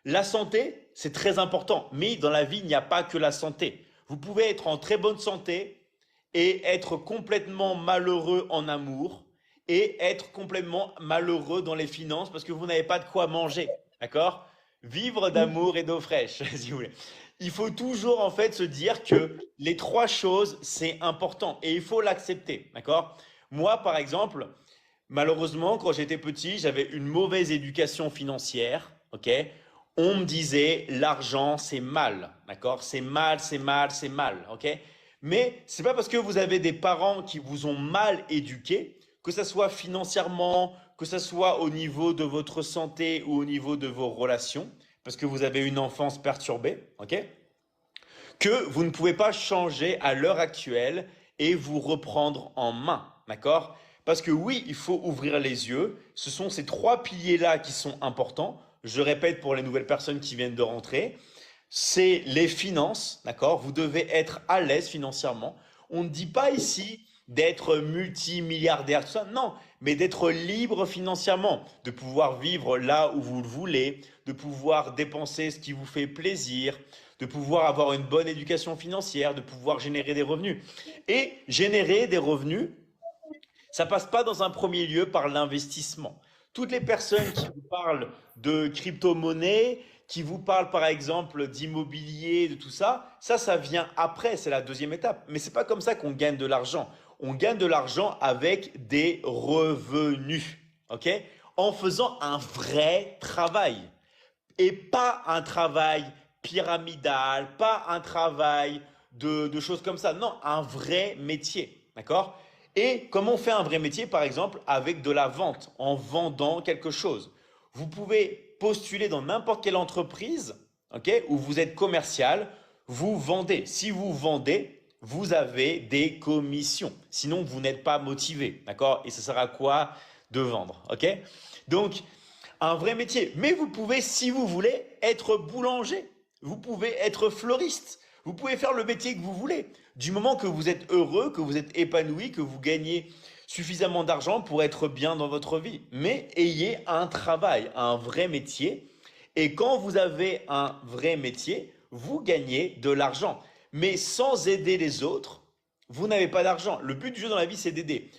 La santé, c'est très important, mais dans la vie, il n'y a pas que la santé. Vous pouvez être en très bonne santé et être complètement malheureux en amour et être complètement malheureux dans les finances parce que vous n'avez pas de quoi manger. D'accord? Vivre d'amour et d'eau fraîche, si vous voulez. Il faut toujours en fait se dire que les trois choses, c'est important et il faut l'accepter. D'accord? Moi, par exemple, malheureusement, quand j'étais petit, j'avais une mauvaise éducation financière. Ok? On me disait l'argent c'est mal, d'accord? C'est mal, c'est mal, c'est mal, ok? Mais c'est pas parce que vous avez des parents qui vous ont mal éduqué, que ça soit financièrement, que ça soit au niveau de votre santé ou au niveau de vos relations, parce que vous avez une enfance perturbée, ok? Que vous ne pouvez pas changer à l'heure actuelle et vous reprendre en main, d'accord? Parce que oui, il faut ouvrir les yeux. Ce sont ces trois piliers-là qui sont importants. Je répète pour les nouvelles personnes qui viennent de rentrer. C'est les finances, d'accord? Vous devez être à l'aise financièrement. On ne dit pas ici d'être multimilliardaire, tout ça, non, mais d'être libre financièrement, de pouvoir vivre là où vous le voulez, de pouvoir dépenser ce qui vous fait plaisir, de pouvoir avoir une bonne éducation financière, de pouvoir générer des revenus. Et générer des revenus, ça passe pas dans un premier lieu par l'investissement. Toutes les personnes qui vous parlent de crypto-monnaie, qui vous parlent par exemple d'immobilier, de tout ça, ça vient après, c'est la deuxième étape. Mais c'est pas comme ça qu'on gagne de l'argent. On gagne de l'argent avec des revenus, ok? En faisant un vrai travail et pas un travail pyramidal, pas un travail de choses comme ça. Non, un vrai métier. D'accord? Et comment on fait un vrai métier, par exemple, avec de la vente, en vendant quelque chose. Vous pouvez postuler dans n'importe quelle entreprise, ok, où vous êtes commercial, vous vendez. Si vous vendez, vous avez des commissions. Sinon, vous n'êtes pas motivé, d'accord? Et ça sert à quoi de vendre, ok? Donc, un vrai métier. Mais vous pouvez, si vous voulez, être boulanger. Vous pouvez être fleuriste. Vous pouvez faire le métier que vous voulez. Du moment que vous êtes heureux, que vous êtes épanoui, que vous gagnez suffisamment d'argent pour être bien dans votre vie. Mais ayez un travail, un vrai métier. Et quand vous avez un vrai métier, vous gagnez de l'argent. Mais sans aider les autres, vous n'avez pas d'argent. Le but du jeu dans la vie, c'est d'aider.